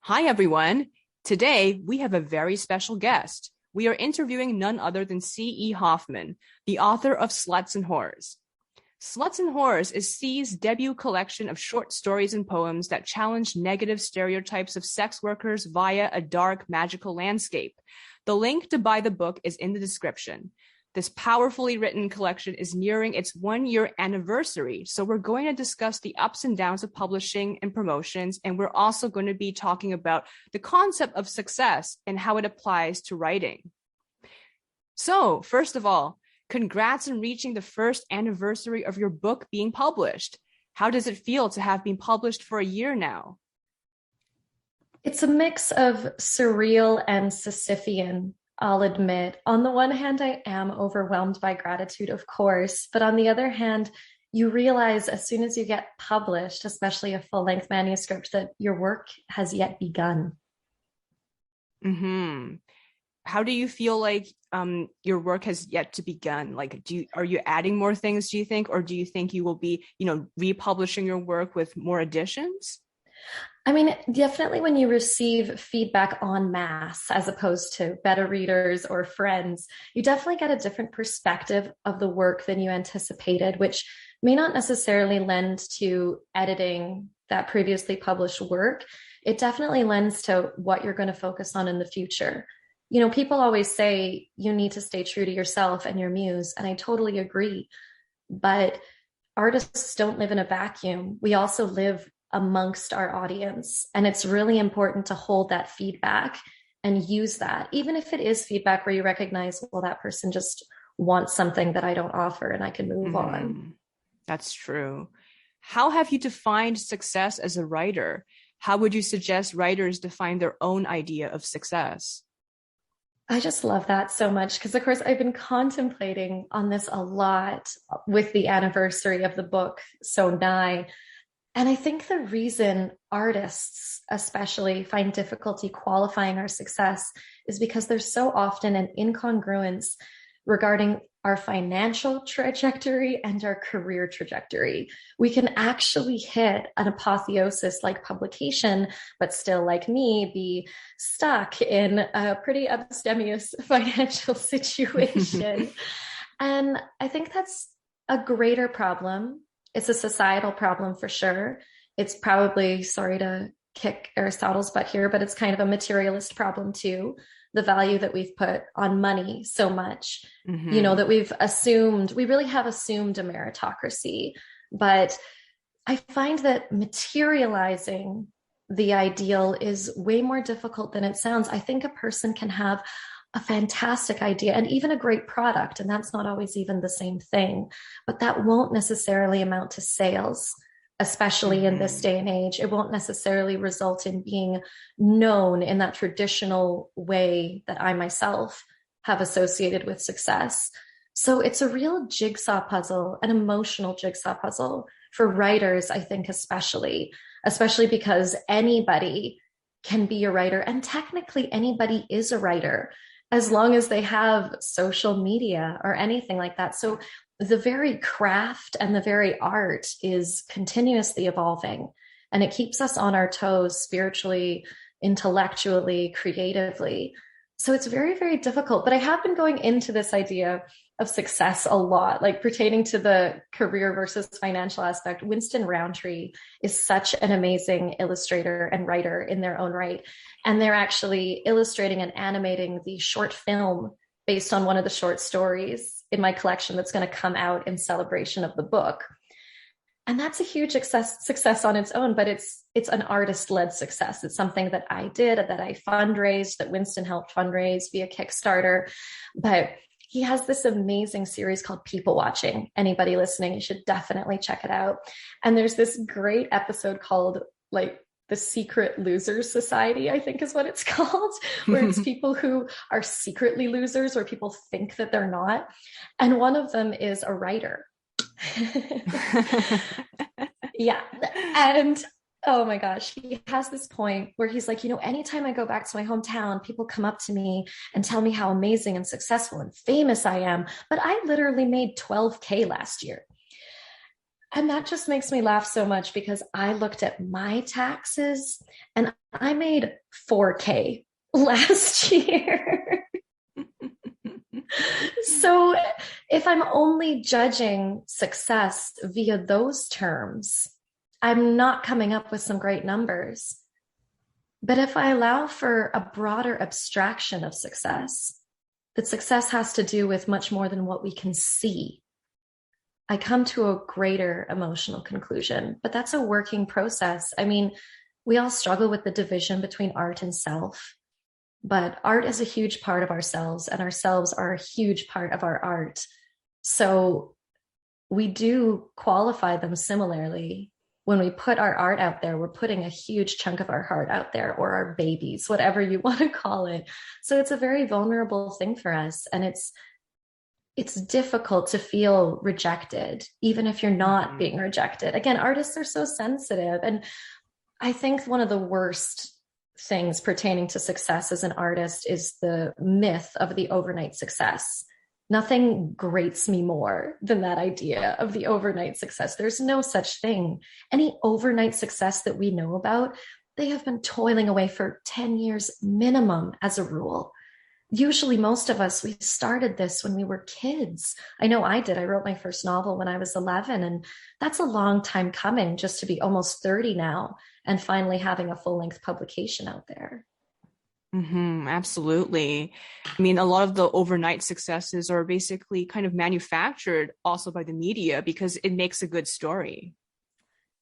Hi, everyone. Today, we have a very special guest. We are interviewing none other than C E Hoffman, the author of Sluts and Whores. Sluts and Whores is C's debut collection of short stories and poems that challenge negative stereotypes of sex workers via a dark, magical landscape. The link to buy the book is in the description. This powerfully written collection is nearing its 1-year anniversary, so we're going to discuss the ups and downs of publishing and promotions, and we're also going to be talking about the concept of success and how it applies to writing. So, first of all, congrats on reaching the first anniversary of your book being published. How does it feel to have been published for a year now? It's a mix of surreal and Sisyphean, I'll admit. On the one hand, I am overwhelmed by gratitude, of course, but on the other hand, you realize as soon as you get published, especially a full-length manuscript, that your work has yet begun. How do you feel like your work has yet to begun? Like, are you adding more things, do you think, or do you think you will be, republishing your work with more additions? I mean, definitely when you receive feedback en masse, as opposed to beta readers or friends, you definitely get a different perspective of the work than you anticipated, which may not necessarily lend to editing that previously published work. It definitely lends to what you're going to focus on in the future. People always say you need to stay true to yourself and your muse, and I totally agree. But artists don't live in a vacuum. We also live amongst our audience, and it's really important to hold that feedback and use that, even if it is feedback where you recognize, well, that person just wants something that I don't offer and I can move on. That's true. How have you defined success as a writer? How would you suggest writers define their own idea of success? I just love that so much because, of course, I've been contemplating on this a lot with the anniversary of the book so nigh. And I think the reason artists especially find difficulty qualifying our success is because there's so often an incongruence regarding our financial trajectory and our career trajectory. We can actually hit an apotheosis like publication, but still, like me, be stuck in a pretty abstemious financial situation. And I think that's a greater problem. It's a societal problem for sure. It's probably, sorry to kick Aristotle's butt here, but it's kind of a materialist problem too. The value that we've put on money so much, that we really have assumed a meritocracy. But I find that materializing the ideal is way more difficult than it sounds. I think a person can have a fantastic idea and even a great product, and that's not always even the same thing, but that won't necessarily amount to sales, especially in this day and age. It won't necessarily result in being known in that traditional way that I myself have associated with success. So it's a real jigsaw puzzle, an emotional jigsaw puzzle for writers, I think, especially because anybody can be a writer, and technically anybody is a writer as long as they have social media or anything like that. So the very craft and the very art is continuously evolving, and it keeps us on our toes spiritually, intellectually, creatively. So it's very, very difficult. But I have been going into this idea of success a lot, like pertaining to the career versus financial aspect. Winston Roundtree is such an amazing illustrator and writer in their own right. And they're actually illustrating and animating the short film based on one of the short stories in my collection that's going to come out in celebration of the book. And that's a huge success on its own, but it's an artist-led success. It's something that I did, that I fundraised, that Winston helped fundraise via Kickstarter. But he has this amazing series called People Watching. Anybody listening, you should definitely check it out. And there's this great episode called the Secret Losers Society, I think is what it's called, where it's people who are secretly losers, or people think that they're not. And one of them is a writer. Yeah. And oh my gosh, he has this point where he's like, anytime I go back to my hometown, people come up to me and tell me how amazing and successful and famous I am. But I literally made $12,000 last year. And that just makes me laugh so much because I looked at my taxes and I made 4K last year. So if I'm only judging success via those terms, I'm not coming up with some great numbers. But if I allow for a broader abstraction of success, that success has to do with much more than what we can see, I come to a greater emotional conclusion. But that's a working process. I mean, we all struggle with the division between art and self, but art is a huge part of ourselves, and ourselves are a huge part of our art. So we do qualify them similarly. When we put our art out there, we're putting a huge chunk of our heart out there, or our babies, whatever you want to call it. So it's a very vulnerable thing for us. And it's difficult to feel rejected, even if you're not being rejected. Again, artists are so sensitive. And I think one of the worst things pertaining to success as an artist is the myth of the overnight success. Nothing grates me more than that idea of the overnight success. There's no such thing. Any overnight success that we know about, they have been toiling away for 10 years minimum as a rule. Usually most of us, we started this when we were kids. I know I did. I wrote my first novel when I was 11, and that's a long time coming just to be almost 30 now and finally having a full-length publication out there. Absolutely. I mean, a lot of the overnight successes are basically kind of manufactured also by the media because it makes a good story.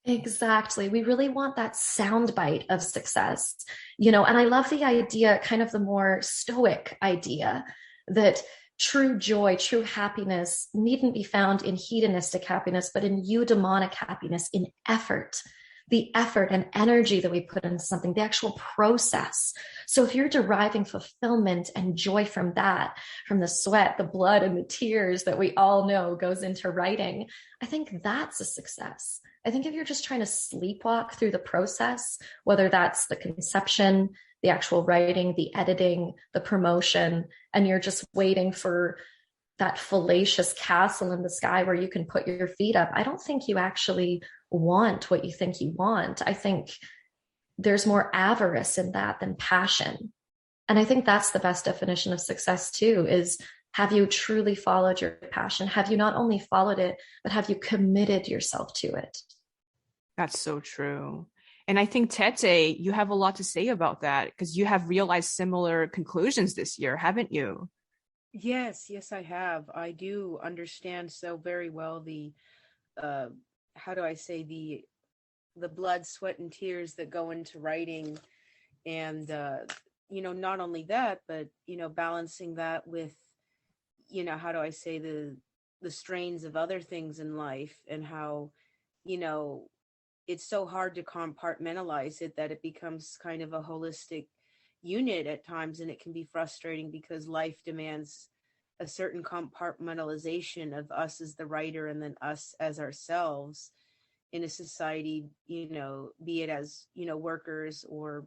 Exactly. We really want that soundbite of success, and I love the idea, kind of the more stoic idea, that true joy, true happiness needn't be found in hedonistic happiness, but in eudaimonic happiness, in effort. The effort and energy that we put into something, the actual process. So if you're deriving fulfillment and joy from that, from the sweat, the blood, and the tears that we all know goes into writing, I think that's a success. I think if you're just trying to sleepwalk through the process, whether that's the conception, the actual writing, the editing, the promotion, and you're just waiting for that fallacious castle in the sky where you can put your feet up, I don't think you actually want what you think you want. I think there's more avarice in that than passion. And I think that's the best definition of success too, is have you truly followed your passion? Have you not only followed it, but have you committed yourself to it? That's so true. And I think, Tete, you have a lot to say about that because you have realized similar conclusions this year, haven't you? Yes, I have. I do understand so very well the how do I say, the blood, sweat, and tears that go into writing, and not only that, but balancing that with how do I say, the strains of other things in life, and how it's so hard to compartmentalize it that it becomes kind of a holistic unit at times, and it can be frustrating because life demands a certain compartmentalization of us as the writer and then us as ourselves in a society, be it as workers or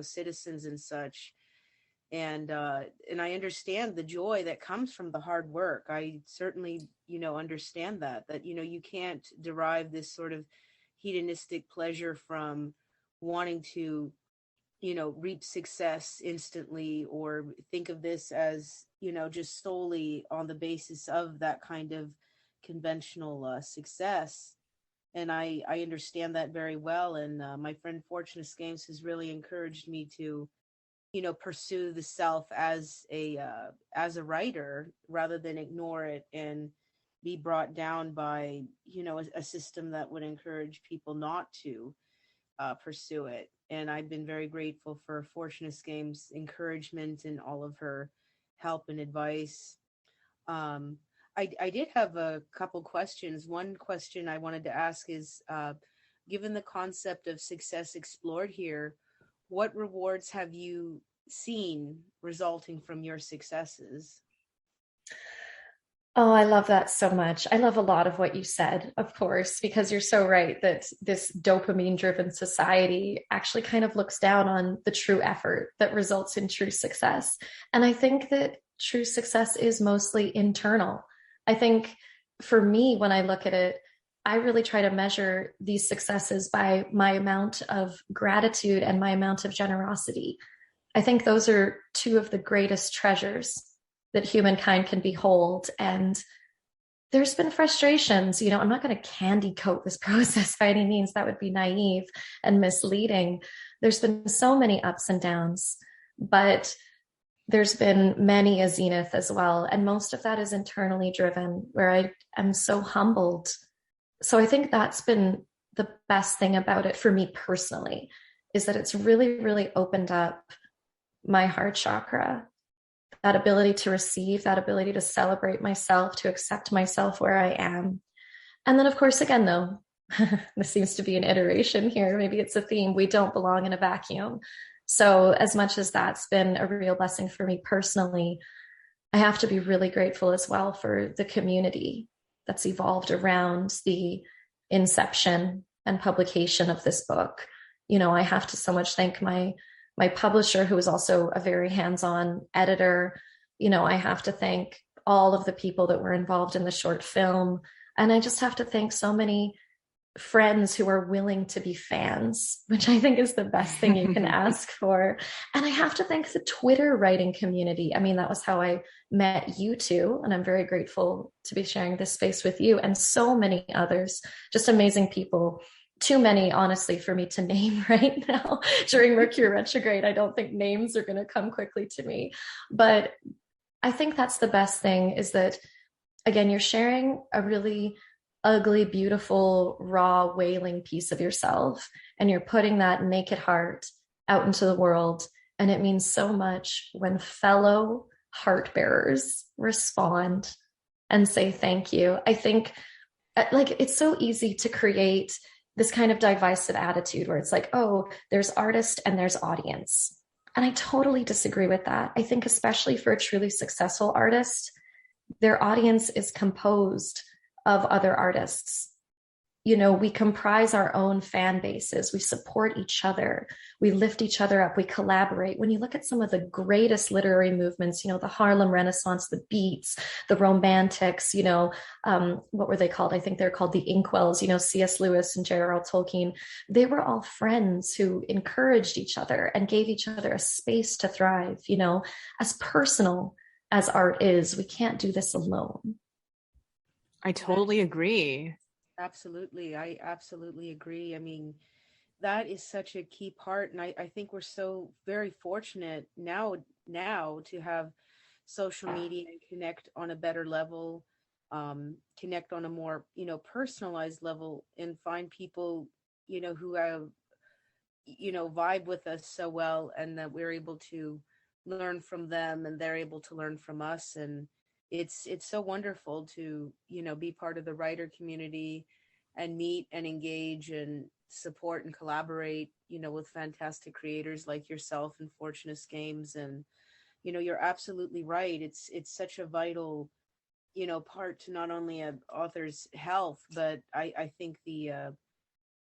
citizens and such. And I understand the joy that comes from the hard work. I certainly understand that you can't derive this sort of hedonistic pleasure from wanting to reap success instantly, or think of this as just solely on the basis of that kind of conventional success. And I understand that very well. And my friend Fortune Games has really encouraged me to pursue the self as a writer, rather than ignore it and be brought down by a system that would encourage people not to pursue it. And I've been very grateful for Fortune Games' encouragement and all of her help and advice. I did have a couple questions. One question I wanted to ask is, given the concept of success explored here, what rewards have you seen resulting from your successes? Oh, I love that so much. I love a lot of what you said, of course, because you're so right that this dopamine-driven society actually kind of looks down on the true effort that results in true success. And I think that true success is mostly internal. I think for me, when I look at it, I really try to measure these successes by my amount of gratitude and my amount of generosity. I think those are two of the greatest treasures that humankind can behold. And there's been frustrations. I'm not going to candy coat this process by any means. That would be naive and misleading. There's been so many ups and downs, but there's been many a zenith as well. And most of that is internally driven, where I am so humbled. So I think that's been the best thing about it for me personally, is that it's really, really opened up my heart chakra, that ability to receive, that ability to celebrate myself, to accept myself where I am. And then, of course, again, though, this seems to be an iteration here. Maybe it's a theme. We don't belong in a vacuum. So as much as that's been a real blessing for me personally, I have to be really grateful as well for the community that's evolved around the inception and publication of this book. I have to so much thank my publisher, who is also a very hands-on editor. I have to thank all of the people that were involved in the short film. And I just have to thank so many friends who are willing to be fans, which I think is the best thing you can ask for. And I have to thank the Twitter writing community. I mean, that was how I met you two, and I'm very grateful to be sharing this space with you and so many others, just amazing people. Too many, honestly, for me to name right now during Mercury retrograde. I don't think names are going to come quickly to me, but I think that's the best thing, is that, again, you're sharing a really ugly, beautiful, raw, wailing piece of yourself, and you're putting that naked heart out into the world. And it means so much when fellow heart bearers respond and say thank you. I think it's so easy to create this kind of divisive attitude where it's like, oh, there's artist and there's audience. And I totally disagree with that. I think especially for a truly successful artist, their audience is composed of other artists. We comprise our own fan bases. We support each other. We lift each other up. We collaborate. When you look at some of the greatest literary movements, the Harlem Renaissance, the Beats, the Romantics, what were they called? I think they're called the Inkwells, C.S. Lewis and J.R.R. Tolkien. They were all friends who encouraged each other and gave each other a space to thrive. As personal as art is, we can't do this alone. I totally agree. Absolutely. I absolutely agree. I mean, that is such a key part. And I think we're so very fortunate now to have social media and connect on a better level, connect on a more, personalized level, and find people, who have, vibe with us so well, and that we're able to learn from them and they're able to learn from us. And it's so wonderful to, be part of the writer community and meet and engage and support and collaborate, with fantastic creators like yourself and Fortunist Games. And, you're absolutely right. It's such a vital, part to not only an author's health, but I think the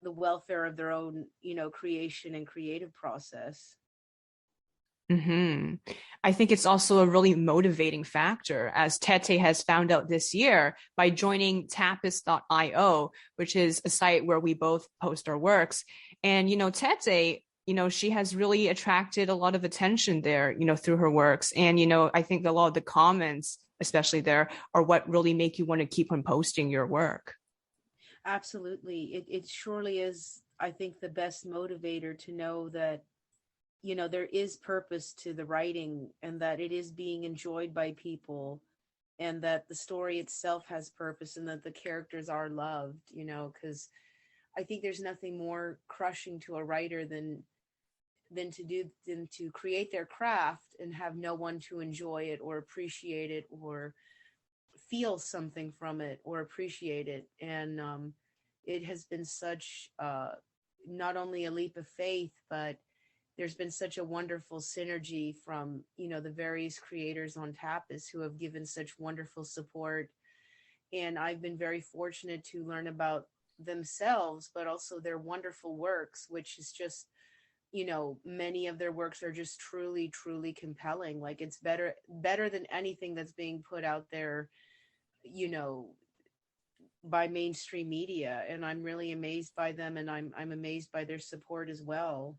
welfare of their own, creation and creative process. I think it's also a really motivating factor, as Tete has found out this year by joining Tapas.io, which is a site where we both post our works. And, Tete, she has really attracted a lot of attention there, through her works. And, I think a lot of the comments, especially there, are what really make you want to keep on posting your work. Absolutely. It surely is, I think, the best motivator to know that, there is purpose to the writing, and that it is being enjoyed by people, and that the story itself has purpose, and that the characters are loved, because I think there's nothing more crushing to a writer than to create their craft and have no one to enjoy it or appreciate it or feel something from it or appreciate it. And it has been such not only a leap of faith, but there's been such a wonderful synergy from, the various creators on Tapas who have given such wonderful support. And I've been very fortunate to learn about themselves, but also their wonderful works, which is just, many of their works are just truly, truly compelling. Like, it's better than anything that's being put out there, by mainstream media, and I'm really amazed by them, and I'm amazed by their support as well.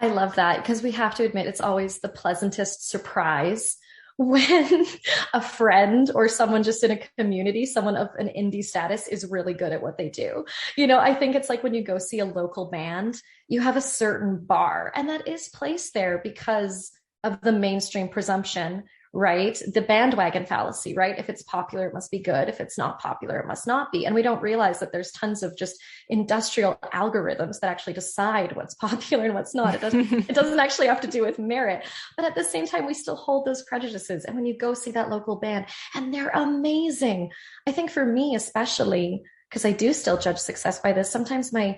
I love that, because we have to admit it's always the pleasantest surprise when a friend or someone just in a community, someone of an indie status, is really good at what they do. I think it's like when you go see a local band, you have a certain bar, and that is placed there because of the mainstream presumption, right? The bandwagon fallacy, right? If it's popular, it must be good. If it's not popular, it must not be. And we don't realize that there's tons of just industrial algorithms that actually decide what's popular and what's not. It doesn't actually have to do with merit. But at the same time, we still hold those prejudices. And when you go see that local band, and they're amazing, I think for me, especially, because I do still judge success by this, sometimes my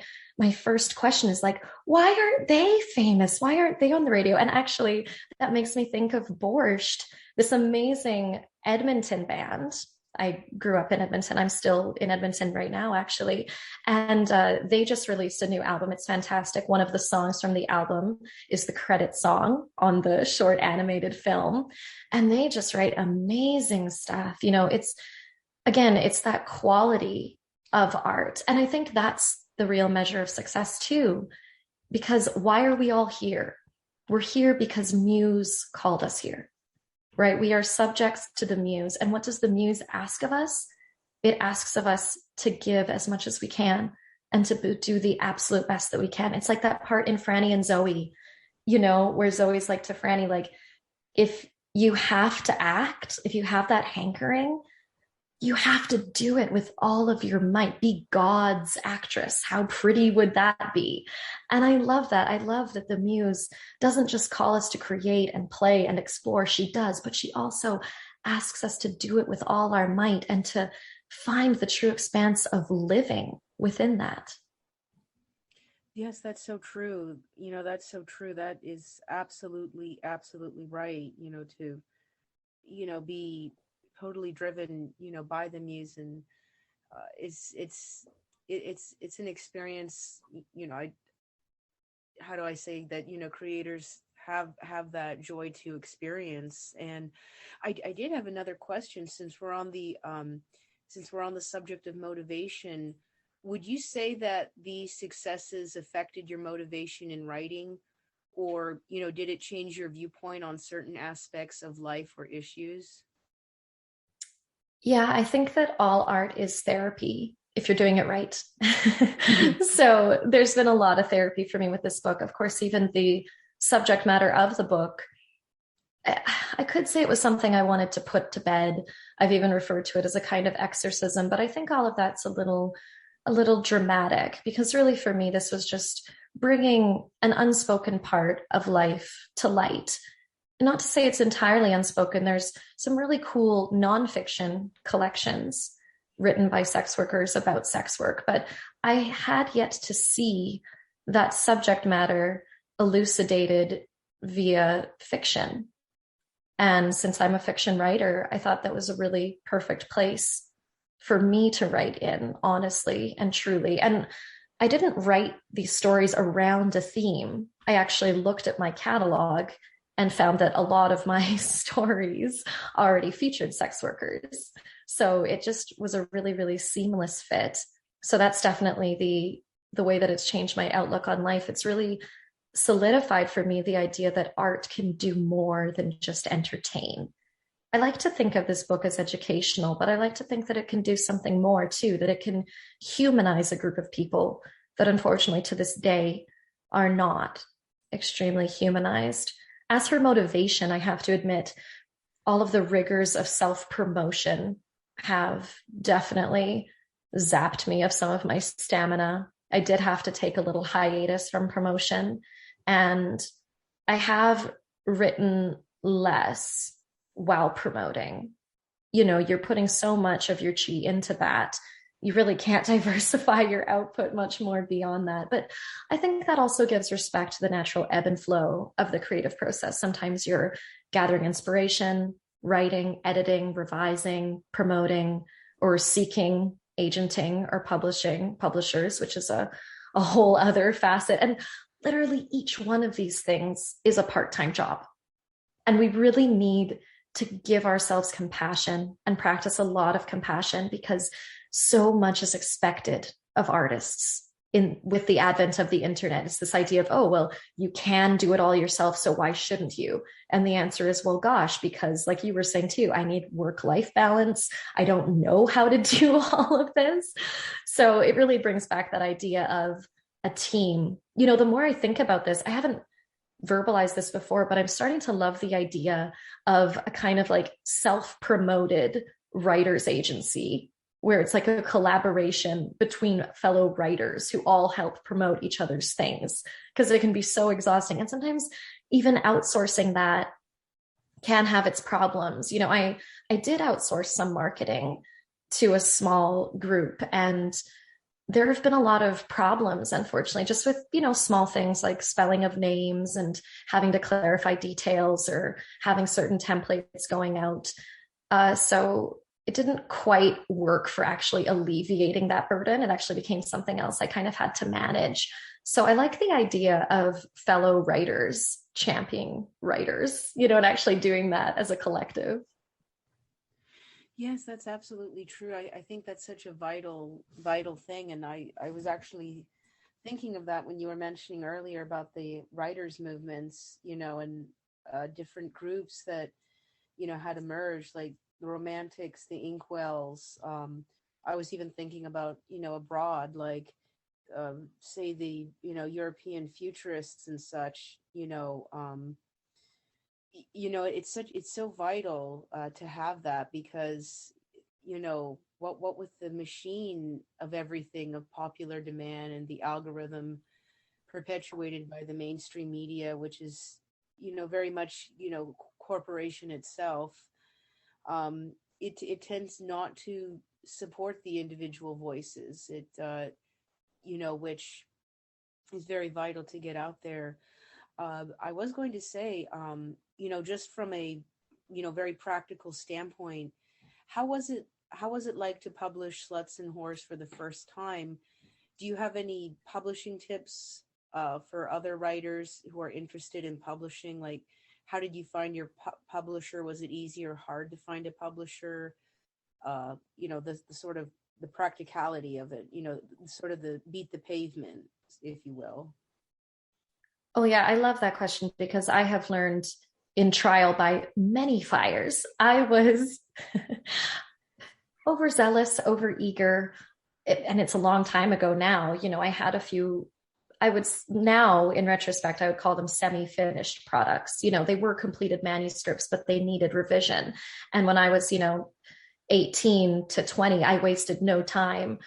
first question is like, why aren't they famous? Why aren't they on the radio? And actually, that makes me think of Borscht, this amazing Edmonton band. I grew up in Edmonton. I'm still in Edmonton right now, actually. And they just released a new album. It's fantastic. One of the songs from the album is the credit song on the short animated film. And they just write amazing stuff. It's that quality of art. And I think that's the real measure of success too, because why are we all here? We're here because Muse called us here, right? We are subjects to the Muse. And what does the Muse ask of us? It asks of us to give as much as we can and to do the absolute best that we can. It's like that part in Franny and Zoe, where Zoe's like to Franny, like, if you have to act, if you have that hankering, you have to do it with all of your might. Be God's actress. How pretty would that be? And I love that. I love that the Muse doesn't just call us to create and play and explore. She does, but she also asks us to do it with all our might and to find the true expanse of living within that. Yes, that's so true. That's so true. That is absolutely, absolutely right. To, be totally driven, by the Muse, and it's an experience. How do I say that? Creators have that joy to experience. And I did have another question, since we're on the subject of motivation. Would you say that these successes affected your motivation in writing, or did it change your viewpoint on certain aspects of life or issues? Yeah, I think that all art is therapy if you're doing it right. So there's been a lot of therapy for me with this book. Of course, even the subject matter of the book, I could say it was something I wanted to put to bed. I've even referred to it as a kind of exorcism, but I think all of that's a little dramatic, because really for me, this was just bringing an unspoken part of life to light. Not to say it's entirely unspoken. There's some really cool nonfiction collections written by sex workers about sex work, but I had yet to see that subject matter elucidated via fiction. And since I'm a fiction writer, I thought that was a really perfect place for me to write in, honestly and truly. And I didn't write these stories around a theme. I actually looked at my catalog and found that a lot of my stories already featured sex workers. So it just was a really, really seamless fit. So that's definitely the way that it's changed my outlook on life. It's really solidified for me the idea that art can do more than just entertain. I like to think of this book as educational, but I like to think that it can do something more too, that it can humanize a group of people that unfortunately to this day are not extremely humanized. As for motivation, I have to admit, all of the rigors of self-promotion have definitely zapped me of some of my stamina. I did have to take a little hiatus from promotion, and I have written less while promoting. You're putting so much of your chi into that. You really can't diversify your output much more beyond that. But I think that also gives respect to the natural ebb and flow of the creative process. Sometimes you're gathering inspiration, writing, editing, revising, promoting, or seeking agenting or publishers, which is a whole other facet. And literally each one of these things is a part-time job. And we really need to give ourselves compassion and practice a lot of compassion, because so much is expected of artists with the advent of the internet. It's this idea of, oh, well, you can do it all yourself, so why shouldn't you? And the answer is, well, gosh, because like you were saying too, I need work-life balance. I don't know how to do all of this. So it really brings back that idea of a team. You know, the more I think about this, I haven't verbalized this before, but I'm starting to love the idea of a kind of like self-promoted writers agency, where it's like a collaboration between fellow writers who all help promote each other's things, because it can be so exhausting. And sometimes even outsourcing that can have its problems. You know, I did outsource some marketing to a small group, and there have been a lot of problems, unfortunately, just with, you know, small things like spelling of names and having to clarify details or having certain templates going out. So it didn't quite work for actually alleviating that burden. It actually became something else I kind of had to manage. So I like the idea of fellow writers championing writers, you know, and actually doing that as a collective. Yes, that's absolutely true. I think that's such a vital thing. And I was actually thinking of that when you were mentioning earlier about the writers' movements, you know, and different groups that, you know, had emerged, like the Romantics, the Inkwells. I was even thinking about, you know, abroad, like say the, you know, European futurists and such, you know, it's so vital to have that, because, you know, what with the machine of everything, of popular demand and the algorithm perpetuated by the mainstream media, which is, you know, very much, you know, corporation itself, it tends not to support the individual voices. It you know, which is very vital to get out there. I was going to say, you know, just from a, you know, very practical standpoint, how was it like to publish Sluts and Whores for the first time? Do you have any publishing tips for other writers who are interested in publishing? Like, how did you find your publisher? Was it easy or hard to find a publisher? You know, the sort of the practicality of it, you know, sort of the beat the pavement, if you will. Oh yeah, I love that question, because I have learned in trial by many fires. I was overzealous, overeager, and it's a long time ago now. You know, I had a few, I would now, in retrospect, I would call them semi-finished products. You know, they were completed manuscripts, but they needed revision. And when I was, you know, 18 to 20, I wasted no time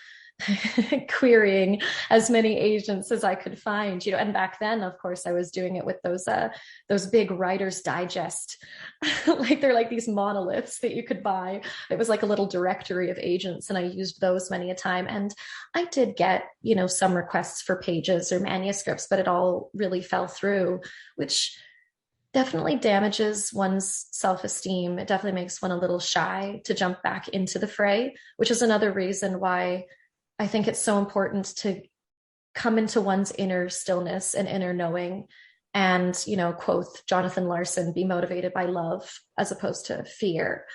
querying as many agents as I could find, you know. And back then, of course, I was doing it with those big Writer's Digest, like they're like these monoliths that you could buy. It was like a little directory of agents, and I used those many a time. And I did get, you know, some requests for pages or manuscripts, but it all really fell through, which definitely damages one's self-esteem. It definitely makes one a little shy to jump back into the fray, which is another reason why I think it's so important to come into one's inner stillness and inner knowing, and, you know, quote Jonathan Larson, be motivated by love as opposed to fear.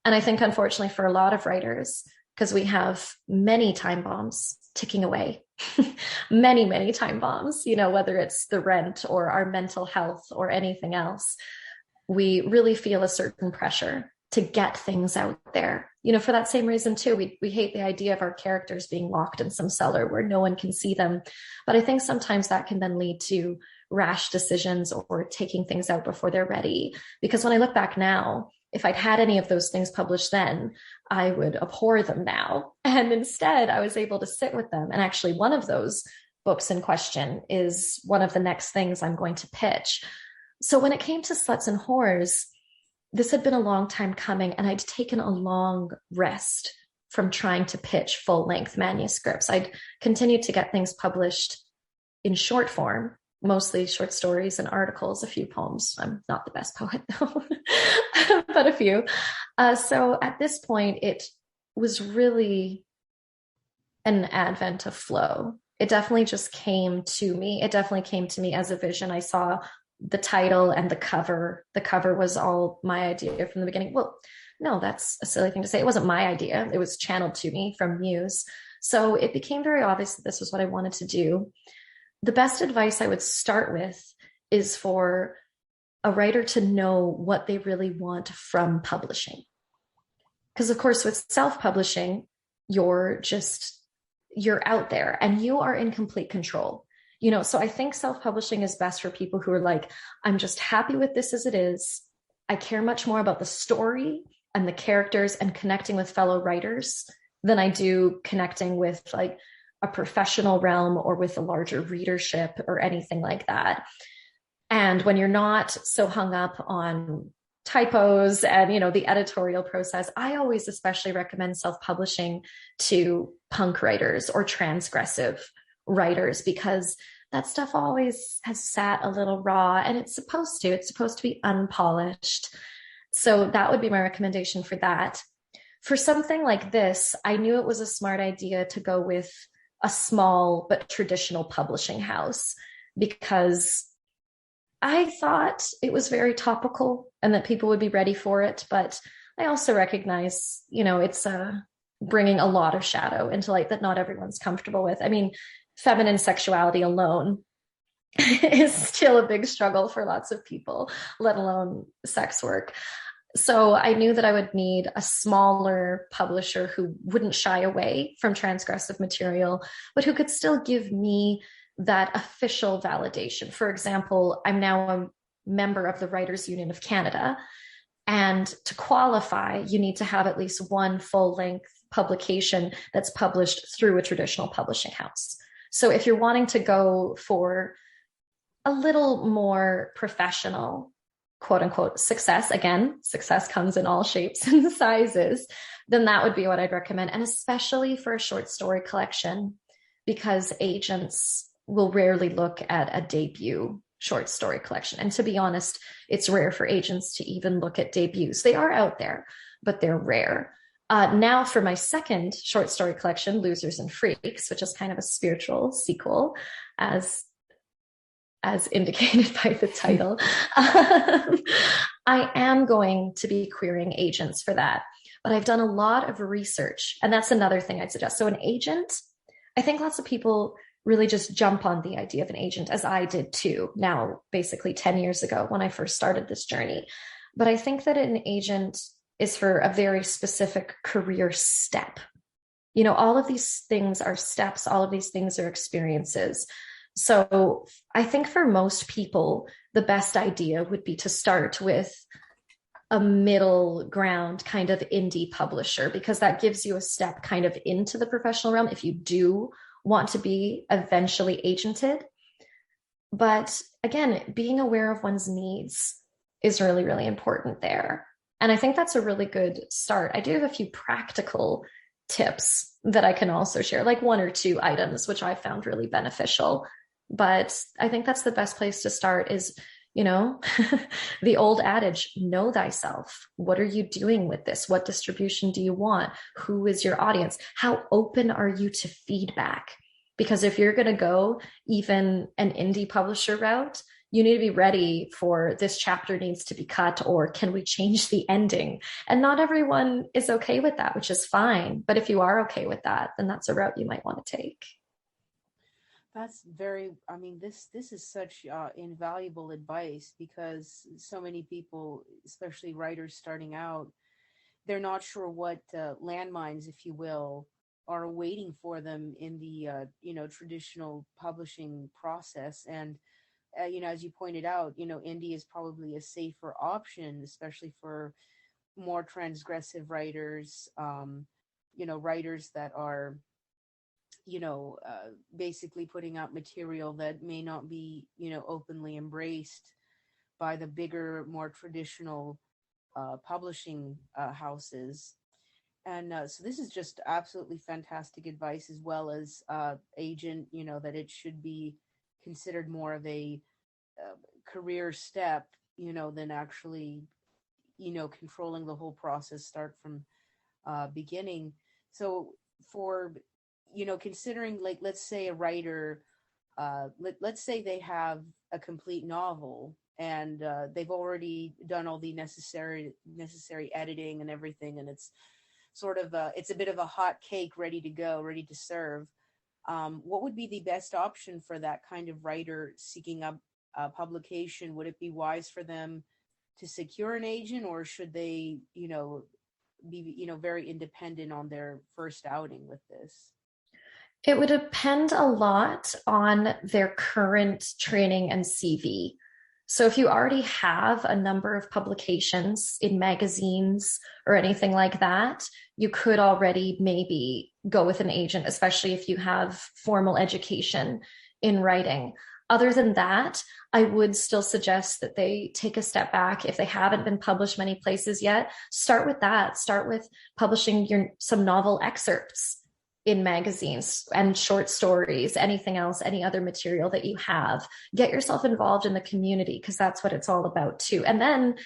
And I think, unfortunately, for a lot of writers, because we have many time bombs ticking away, many time bombs, you know, whether it's the rent or our mental health or anything else, we really feel a certain pressure to get things out there. You know, for that same reason too, we hate the idea of our characters being locked in some cellar where no one can see them. But I think sometimes that can then lead to rash decisions or taking things out before they're ready. Because when I look back now, if I'd had any of those things published then, I would abhor them now. And instead, I was able to sit with them. And actually, one of those books in question is one of the next things I'm going to pitch. So when it came to Sluts and Whores, this had been a long time coming, and I'd taken a long rest from trying to pitch full-length manuscripts. I'd continued to get things published in short form, mostly short stories and articles, a few poems. I'm not the best poet, though, but a few. So at this point, it was really an advent of flow. It definitely just came to me. It definitely came to me as a vision. I saw the title and the cover. The cover was all my idea from the beginning. Well, no, that's a silly thing to say. It wasn't my idea. It was channeled to me from Muse. So it became very obvious that this was what I wanted to do. The best advice I would start with is for a writer to know what they really want from publishing. Because of course, with self-publishing, you're out there and you are in complete control. So I think self-publishing is best for people who are like, I'm just happy with this as it is. I care much more about the story and the characters and connecting with fellow writers than I do connecting with like a professional realm or with a larger readership or anything like that. And when you're not so hung up on typos and, the editorial process, I always especially recommend self-publishing to punk writers or transgressive writers, because that stuff always has sat a little raw, and it's supposed to be unpolished. So that would be my recommendation for that. For something like this, I knew it was a smart idea to go with a small but traditional publishing house, because I thought it was very topical and that people would be ready for it. But I also recognize, it's bringing a lot of shadow into light that not everyone's comfortable with. I mean, feminine sexuality alone is still a big struggle for lots of people, let alone sex work. So I knew that I would need a smaller publisher who wouldn't shy away from transgressive material, but who could still give me that official validation. For example, I'm now a member of the Writers Union of Canada, and to qualify, you need to have at least one full-length publication that's published through a traditional publishing house. So if you're wanting to go for a little more professional, quote unquote, success, again, success comes in all shapes and sizes, then that would be what I'd recommend. And especially for a short story collection, because agents will rarely look at a debut short story collection. And to be honest, it's rare for agents to even look at debuts. They are out there, but they're rare. Now for my second short story collection, Losers and Freaks, which is kind of a spiritual sequel, as indicated by the title, I am going to be querying agents for that. But I've done a lot of research, and that's another thing I'd suggest. So an agent, I think lots of people really just jump on the idea of an agent, as I did too, now basically 10 years ago when I first started this journey. But I think that an agent is for a very specific career step. All of these things are steps, all of these things are experiences. So I think for most people, the best idea would be to start with a middle ground kind of indie publisher, because that gives you a step kind of into the professional realm if you do want to be eventually agented. But again, being aware of one's needs is really, really important there. And I think that's a really good start. I do have a few practical tips that I can also share, like 1 or 2 items, which I found really beneficial. But I think that's the best place to start is, the old adage, know thyself. What are you doing with this? What distribution do you want? Who is your audience? How open are you to feedback? Because if you're going to go even an indie publisher route, you need to be ready for this chapter needs to be cut, or can we change the ending? And not everyone is okay with that, which is fine. But if you are okay with that, then that's a route you might want to take. That's this is such invaluable advice, because so many people, especially writers starting out, they're not sure what landmines, if you will, are waiting for them in the traditional publishing process. And as you pointed out, indie is probably a safer option, especially for more transgressive writers, writers that are basically putting out material that may not be, openly embraced by the bigger, more traditional publishing houses. And so this is just absolutely fantastic advice, as well as agent, that it should be considered more of a career step, than actually, controlling the whole process, start from beginning. So for considering, like, let's say a writer, let's say they have a complete novel and they've already done all the necessary editing and everything, and it's sort of it's a bit of a hot cake ready to go, ready to serve. What would be the best option for that kind of writer seeking up publication? Would it be wise for them to secure an agent, or should they, be, very independent on their first outing with this? It would depend a lot on their current training and CV. So if you already have a number of publications in magazines or anything like that, you could already maybe go with an agent, especially if you have formal education in writing. Other than that, I would still suggest that they take a step back. If they haven't been published many places yet, start with that. Start with publishing some novel excerpts in magazines and short stories, anything else, any other material that you have. Get yourself involved in the community, because that's what it's all about too. And then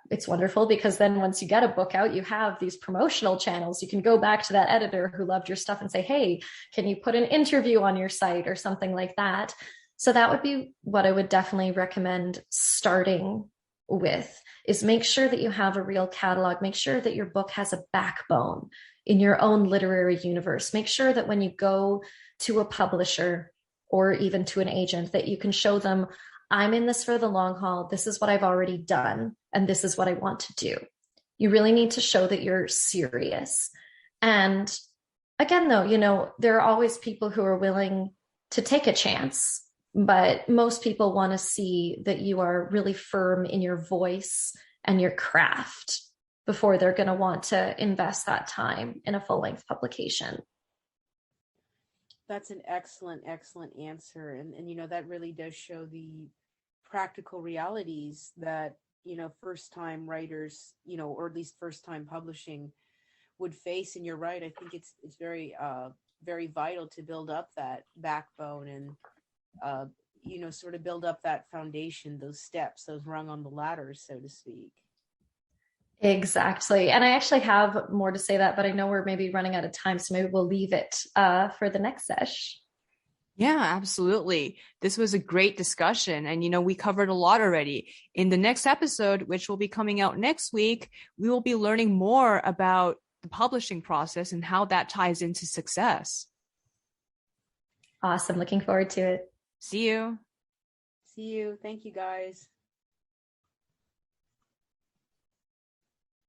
it's wonderful, because then once you get a book out, you have these promotional channels. You can go back to that editor who loved your stuff and say, hey, can you put an interview on your site or something like that? So that would be what I would definitely recommend starting with, is make sure that you have a real catalog. Make sure that your book has a backbone in your own literary universe. Make sure that when you go to a publisher or even to an agent, that you can show them, I'm in this for the long haul. This is what I've already done, and this is what I want to do. You really need to show that you're serious. And again, though, there are always people who are willing to take a chance, but most people want to see that you are really firm in your voice and your craft before they're going to want to invest that time in a full-length publication. That's an excellent answer. And that really does show the practical realities that, first-time writers, or at least first-time publishing would face. And you're right. I think it's very, very vital to build up that backbone and, sort of build up that foundation, those steps, those rung on the ladder, so to speak. Exactly. And I actually have more to say that, but I know we're maybe running out of time, so maybe we'll leave it for the next sesh. Yeah, absolutely. This was a great discussion. And, we covered a lot already. In the next episode, which will be coming out next week, we will be learning more about the publishing process and how that ties into success. Awesome. Looking forward to it. See you. See you. Thank you, guys.